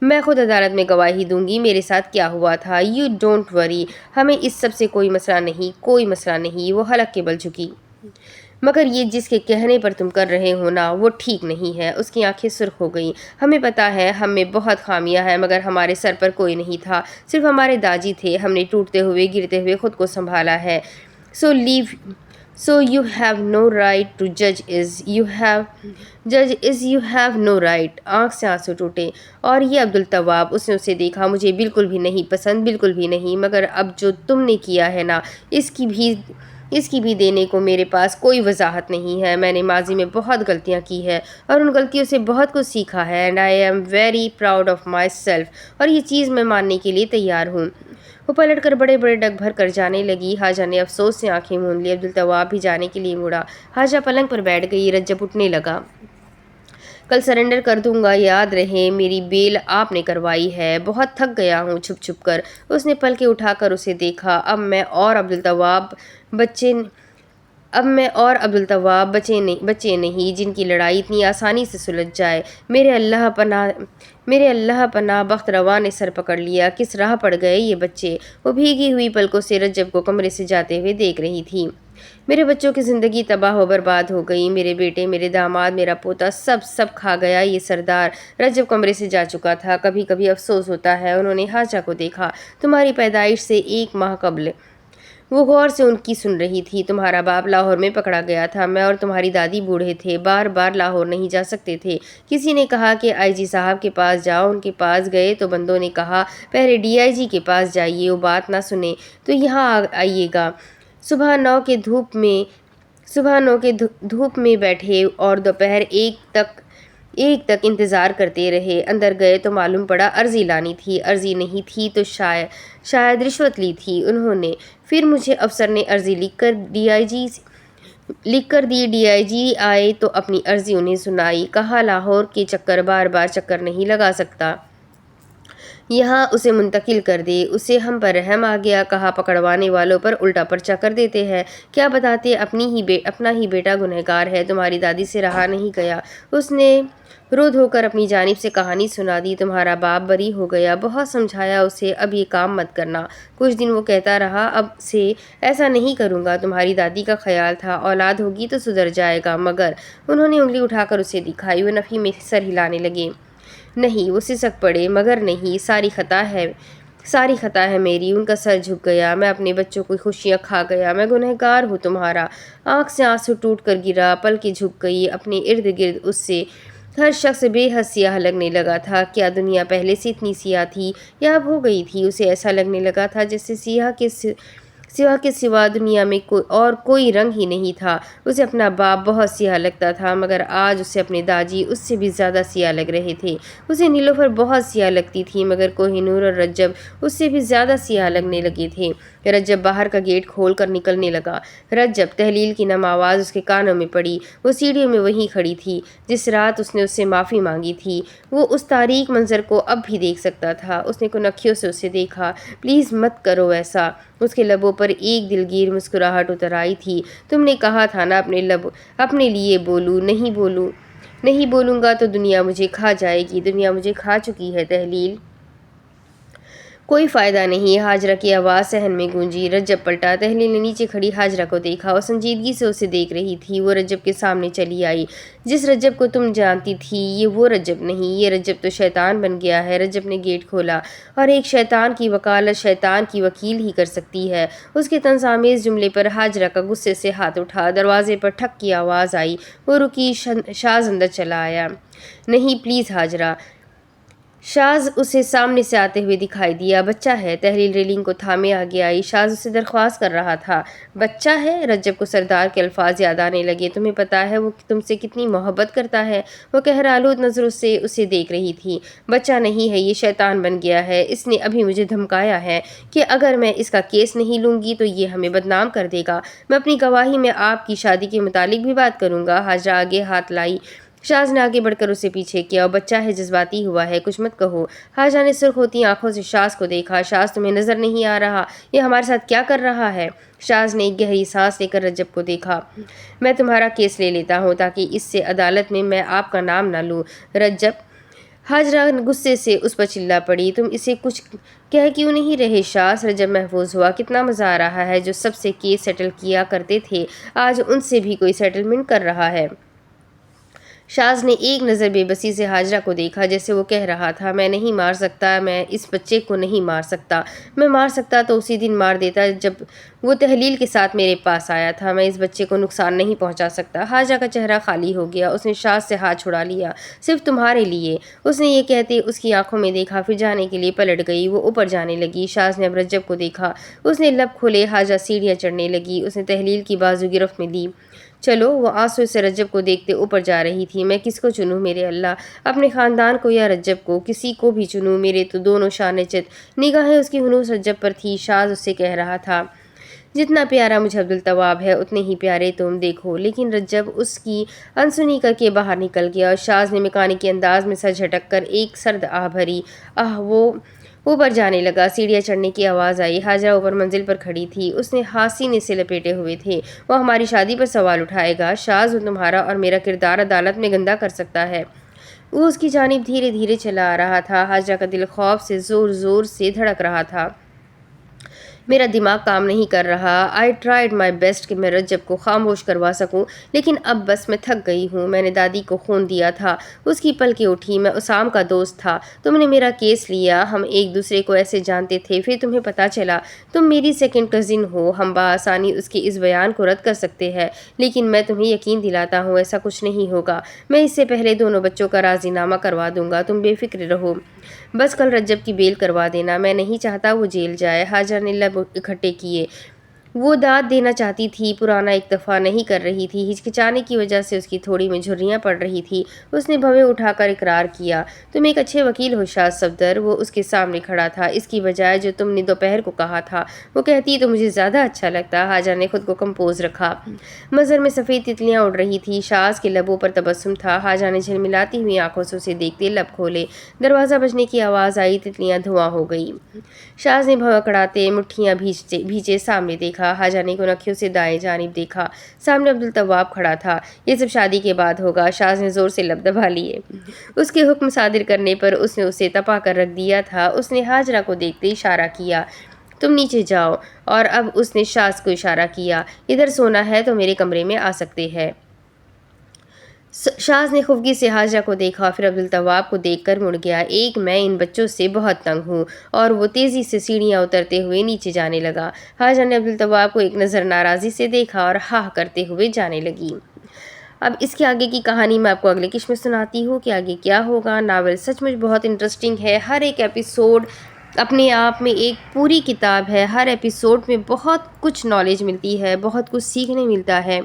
میں خود عدالت میں گواہی دوں گی میرے ساتھ کیا ہوا تھا۔ یو ڈونٹ وری، ہمیں اس سب سے کوئی مسئلہ نہیں، کوئی مسئلہ نہیں۔ وہ حلق کے بل جھکی۔ مگر یہ جس کے کہنے پر تم کر رہے ہو نا، وہ ٹھیک نہیں ہے۔ اس کی آنکھیں سرخ ہو گئیں۔ ہمیں پتہ ہے ہم میں بہت خامیاں ہیں، مگر ہمارے سر پر کوئی نہیں تھا، صرف ہمارے داجی تھے۔ ہم نے ٹوٹتے ہوئے گرتے ہوئے خود کو سنبھالا ہے۔ So you have no right to judge as you have no right۔ آنکھ سے آنسو ٹوٹے۔ اور یہ عبدالتواب، اس نے اسے دیکھا، مجھے بالکل بھی نہیں پسند، بالکل بھی نہیں، مگر اب جو تم نے کیا ہے نا، اس کی بھی دینے کو میرے پاس کوئی وضاحت نہیں ہے۔ میں نے ماضی میں بہت غلطیاں کی ہیں اور ان غلطیوں سے بہت کچھ سیکھا ہے، and I am very proud of myself، اور یہ چیز میں ماننے کے لیے تیار ہوں۔ وہ پلٹ کر بڑے بڑے ڈگ بھر کر جانے لگی۔ حاجہ نے افسوس سے آنکھیں موند لی۔ عبدالتواب بھی جانے کے لیے مڑا۔ حاجہ پلنگ پر بیٹھ گئی۔ رجب اٹھنے لگا۔ کل سرنڈر کر دوں گا، یاد رہے میری بیل آپ نے کروائی ہے۔ بہت تھک گیا ہوں چھپ چھپ کر۔ اس نے پلکیں اٹھا کر اسے دیکھا۔ اب میں اور عبدالتواب بچے نہیں جن کی لڑائی اتنی آسانی سے سلجھ جائے۔ میرے اللہ پناہ بخت روا نے سر پکڑ لیا۔ کس راہ پڑ گئے یہ بچے؟ وہ بھیگی ہوئی پلکوں سے رجب کو کمرے سے جاتے ہوئے دیکھ رہی تھی۔ میرے بچوں کی زندگی تباہ و برباد ہو گئی، میرے بیٹے، میرے داماد، میرا پوتا، سب کھا گیا یہ سردار۔ رجب کمرے سے جا چکا تھا۔ کبھی کبھی افسوس ہوتا ہے۔ انہوں نے حاجہ کو دیکھا۔ تمہاری پیدائش سے 1 ماہ قبل۔ وہ غور سے ان کی سن رہی تھی۔ تمہارا باپ لاہور میں پکڑا گیا تھا، میں اور تمہاری دادی بوڑھے تھے، بار بار لاہور نہیں جا سکتے تھے۔ کسی نے کہا کہ آئی جی صاحب کے پاس جاؤ۔ ان کے پاس گئے تو بندوں نے کہا پہلے ڈی آئی جی کے پاس جائیے، وہ بات نہ سنے تو یہاں آئیے گا۔ صبح 9 کے دھوپ میں بیٹھے اور دوپہر 1 تک انتظار کرتے رہے۔ اندر گئے تو معلوم پڑا عرضی لانی تھی، عرضی نہیں تھی تو شاید رشوت لی تھی انہوں نے۔ پھر مجھے افسر نے عرضی لکھ کر دی، ڈی آئی جی آئے تو اپنی عرضی انہیں سنائی۔ کہا لاہور کے چکر بار بار چکر نہیں لگا سکتا، یہاں اسے منتقل کر دے۔ اسے ہم پر رحم آ گیا۔ کہا پکڑوانے والوں پر الٹا پرچہ کر دیتے ہیں۔ کیا بتاتے، اپنا ہی بیٹا گنہگار ہے، تمہاری دادی سے رہا نہیں گیا۔ اس نے رو دھو کر اپنی جانب سے کہانی سنا دی۔ تمہارا باپ بری ہو گیا، بہت سمجھایا اسے، اب یہ کام مت کرنا۔ کچھ دن وہ کہتا رہا اب سے ایسا نہیں کروں گا۔ تمہاری دادی کا خیال تھا اولاد ہوگی تو سدھر جائے گا، مگر انہوں نے انگلی اٹھا کر اسے دکھائی۔ وہ نفی میں سر ہلانے لگے۔ نہیں، وہ سسک پڑے۔ مگر نہیں، ساری خطا ہے میری۔ ان کا سر جھک گیا۔ میں اپنے بچوں کی خوشیاں کھا گیا، میں گنہگار ہوں تمہارا۔ آنکھ سے آنسو ٹوٹ کر گرا، پلکیں جھک گئی۔ اپنے ارد گرد اس سے ہر شخص بے حد سیاہ لگنے لگا تھا۔ کیا دنیا پہلے سے اتنی سیاہ تھی یا اب ہو گئی تھی؟ اسے ایسا لگنے لگا تھا جیسے سیاہ کے سوا دنیا میں اور کوئی رنگ ہی نہیں تھا۔ اسے اپنا باپ بہت سیاہ لگتا تھا، مگر آج اسے اپنے داجی اس سے بھی زیادہ سیاہ لگ رہے تھے۔ اسے نیلوفر بہت سیاہ لگتی تھی، مگر کوہ نور اور رجب اس سے بھی زیادہ سیاہ لگنے لگے تھے۔ رجب باہر کا گیٹ کھول کر نکلنے لگا۔ رجب، تحلیل کی نم آواز اس کے کانوں میں پڑی۔ وہ سیڑھیوں میں وہیں کھڑی تھی جس رات اس نے اس سے معافی مانگی تھی۔ وہ اس تاریک منظر کو اب بھی دیکھ سکتا تھا۔ اس نے کن اکھیوں سے اسے دیکھا۔ پلیز مت کرو ایسا۔ اس کے لبوں پر ایک دلگیر مسکراہٹ اتر آئی تھی۔ تم نے کہا تھا نا اپنے لیے بولوں، نہیں بولوں گا تو دنیا مجھے کھا جائے گی۔ دنیا مجھے کھا چکی ہے تحلیل۔ کوئی فائدہ نہیں، حاجرہ کی آواز صحن میں گونجی۔ رجب پلٹا۔ تحلیل نے نیچے کھڑی حاجرہ کو دیکھا۔ وہ سنجیدگی سے اسے دیکھ رہی تھی۔ وہ رجب کے سامنے چلی آئی۔ جس رجب کو تم جانتی تھی یہ وہ رجب نہیں، یہ رجب تو شیطان بن گیا ہے۔ رجب نے گیٹ کھولا۔ اور ایک شیطان کی وکالت شیطان کی وکیل ہی کر سکتی ہے۔ اس کے طنز آمیز جملے پر حاجرہ کا غصے سے ہاتھ اٹھا۔ دروازے پر ٹھک کی آواز آئی۔ وہ رکی۔ شاز اندر چلا آیا۔ نہیں پلیز حاجرہ۔ شاز اسے سامنے سے آتے ہوئے دکھائی دیا۔ بچہ ہے، تحلیل ریلنگ کو تھامے آگے آئی۔ شاز اسے درخواست کر رہا تھا۔ بچہ ہے؟ رجب کو سردار کے الفاظ یاد آنے لگے۔ تمہیں پتا ہے وہ تم سے کتنی محبت کرتا ہے؟ وہ قہر آلود نظروں سے اسے دیکھ رہی تھی۔ بچہ نہیں ہے، یہ شیطان بن گیا ہے۔ اس نے ابھی مجھے دھمکایا ہے کہ اگر میں اس کا کیس نہیں لوں گی تو یہ ہمیں بدنام کر دے گا۔ میں اپنی گواہی میں آپ کی شادی کے متعلق بھی بات کروں گا۔ حاجرہ آگے ہاتھ لائی۔ شاز نے آگے بڑھ کر اسے پیچھے کیا۔ اور بچہ ہے، جذباتی ہوا ہے، کچھ مت کہو۔ حاجرہ نے سرخ ہوتی آنکھوں سے شاز کو دیکھا۔ شاز تمہیں نظر نہیں آ رہا یہ ہمارے ساتھ کیا کر رہا ہے؟ شاز نے ایک گہری سانس لے کر رجب کو دیکھا۔ میں تمہارا کیس لے لیتا ہوں تاکہ اس سے عدالت میں آپ کا نام نہ لوں۔ رجب، حاجرہ غصے سے اس پر چلا پڑی۔ تم اسے کچھ کہہ کیوں نہیں رہے شاز؟ رجب محفوظ ہوا۔ کتنا مزہ آ رہا ہے، جو سب سے کیس سیٹل کیا کرتے تھے آج ان سے بھی کوئی سیٹلمنٹ کر رہا ہے۔ شاز نے ایک نظر بے بسی سے حاجرہ کو دیکھا، جیسے وہ کہہ رہا تھا میں نہیں مار سکتا، میں اس بچے کو نہیں مار سکتا۔ میں مار سکتا تو اسی دن مار دیتا جب وہ تحلیل کے ساتھ میرے پاس آیا تھا۔ میں اس بچے کو نقصان نہیں پہنچا سکتا۔ حاجرہ کا چہرہ خالی ہو گیا۔ اس نے شاز سے ہاتھ چھڑا لیا۔ صرف تمہارے لیے، اس نے یہ کہتے اس کی آنکھوں میں دیکھا، پھر جانے کے لیے پلٹ گئی۔ وہ اوپر جانے لگی۔ شاز نے اب رجب کو دیکھا۔ اس نے لب کھولے۔ حاجرہ سیڑھیاں چڑھنے لگی۔ اس نے تحلیل کی بازو گرفت میں لی۔ چلو، وہ آنسو سے رجب کو دیکھتے اوپر جا رہی تھی۔ میں کس کو چنوں میرے اللہ؟ اپنے خاندان کو یا رجب کو؟ کسی کو بھی چنوں، میرے تو دونوں شانے چت۔ نگاہیں اس کی ہنوز رجب پر تھی۔ شاز اس سے کہہ رہا تھا جتنا پیارا مجھے عبدالتواب ہے اتنے ہی پیارے تم، دیکھو۔ لیکن رجب اس کی انسنی کر کے باہر نکل گیا اور شاز نے میکانکی انداز میں سر جھٹک کر ایک سرد آہ بھری۔ وہ اوپر جانے لگا۔ سیڑھیاں چڑھنے کی آواز آئی۔ حاجرہ اوپر منزل پر کھڑی تھی۔ اس نے ہاتھ سینے سے لپیٹے ہوئے تھے۔ وہ ہماری شادی پر سوال اٹھائے گا؟ شاز، وہ تمہارا اور میرا کردار عدالت میں گندا کر سکتا ہے۔ وہ اس کی جانب دھیرے دھیرے چلا آ رہا تھا۔ حاجرہ کا دل خوف سے زور زور سے دھڑک رہا تھا۔ میرا دماغ کام نہیں کر رہا۔ I tried my best کہ میں رجب کو خاموش کروا سکوں، لیکن اب بس میں تھک گئی ہوں۔ میں نے دادی کو خون دیا تھا۔ اس کی پلکیں اٹھی۔ میں اسام کا دوست تھا۔ تم نے میرا کیس لیا۔ ہم ایک دوسرے کو ایسے جانتے تھے، پھر تمہیں پتہ چلا تم میری سیکنڈ کزن ہو۔ ہم بآسانی اس کے اس بیان کو رد کر سکتے ہیں، لیکن میں تمہیں یقین دلاتا ہوں ایسا کچھ نہیں ہوگا۔ میں اس سے پہلے دونوں بچوں کا راضی نامہ کروا دوں گا، تم بے فکر رہو۔ بس کل رجب کی بیل کروا دینا۔ میں نہیں چاہتا وہ جیل جائے۔ حاجرہ نے لب اکٹھے کیے۔ وہ داد دینا چاہتی تھی، پرانا ایک دفعہ نہیں کر رہی تھی۔ ہچکچانے کی وجہ سے اس کی تھوڑی میں جھریاں پڑ رہی تھی۔ اس نے بھویں اٹھا کر اقرار کیا۔ تم ایک اچھے وکیل ہو شاز صفدر۔ وہ اس کے سامنے کھڑا تھا۔ اس کی بجائے جو تم نے دوپہر کو کہا تھا وہ کہتی تو مجھے زیادہ اچھا لگتا۔ حاجرہ نے خود کو کمپوز رکھا۔ منظر میں سفید تتلیاں اڑ رہی تھی۔ شاز کے لبوں پر تبسم تھا۔ حاجرہ نے جھلملاتی ہوئی آنکھوں سے اسے دیکھتے لب کھولے۔ دروازہ بجنے کی آواز آئی۔ تتلیاں دھواں ہو گئی۔ شاز نے بھویں کڑاتے مٹھیاں بھیجے سامنے دیکھا۔ حاجرہ نے گنکھیوں سے دائیں جانب دیکھا۔ سامنے عبدالتواب کھڑا تھا۔ یہ سب شادی کے بعد ہوگا۔ شاز نے زور سے لب دبا لیے۔ اس کے حکم صادر کرنے پر اس نے اسے تپا کر رکھ دیا تھا۔ اس نے حاجرہ کو دیکھتے اشارہ کیا، تم نیچے جاؤ۔ اور اب اس نے شاز کو اشارہ کیا، ادھر سونا ہے تو میرے کمرے میں آ سکتے ہیں۔ شاز نے خفگی سے حاجرہ کو دیکھا، پھر عبدالتواب کو دیکھ کر مڑ گیا۔ میں ان بچوں سے بہت تنگ ہوں۔ اور وہ تیزی سے سیڑھیاں اترتے ہوئے نیچے جانے لگا۔ حاجرہ نے عبدالتواب کو ایک نظر ناراضی سے دیکھا اور ہاہ کرتے ہوئے جانے لگی۔ اب اس کے آگے کی کہانی میں آپ کو اگلے قسط میں سناتی ہوں کہ آگے کیا ہوگا۔ ناول سچ مچ بہت انٹرسٹنگ ہے۔ ہر ایک ایپیسوڈ اپنے آپ میں ایک پوری کتاب ہے۔ ہر ایپیسوڈ میں بہت کچھ نالج ملتی ہے، بہت کچھ سیکھنے ملتا ہے۔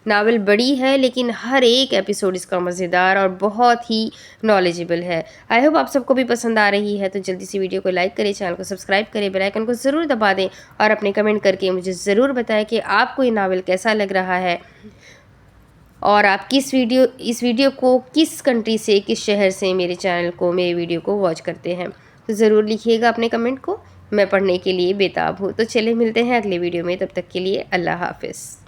ناول بڑی ہے لیکن ہر ایک ایپیسوڈ اس کا مزیدار اور بہت ہی نالجبل ہے۔ آئی ہوپ آپ سب کو بھی پسند آ رہی ہے، تو جلدی سے ویڈیو کو لائک کریں، چینل کو سبسکرائب کریں، بیل آئیکن کو ضرور دبا دیں اور اپنے کمنٹ کر کے مجھے ضرور بتائیں کہ آپ کو یہ ناول کیسا لگ رہا ہے اور آپ اس ویڈیو کو کس کنٹری سے، کس شہر سے میرے چینل کو، میرے ویڈیو کو واچ کرتے ہیں۔ تو ضرور لکھیے گا اپنے کمنٹ کو، میں پڑھنے کے لیے بےتاب ہوں۔ تو چلے ملتے ہیں اگلے ویڈیو میں، تب تک کے لیے اللہ حافظ۔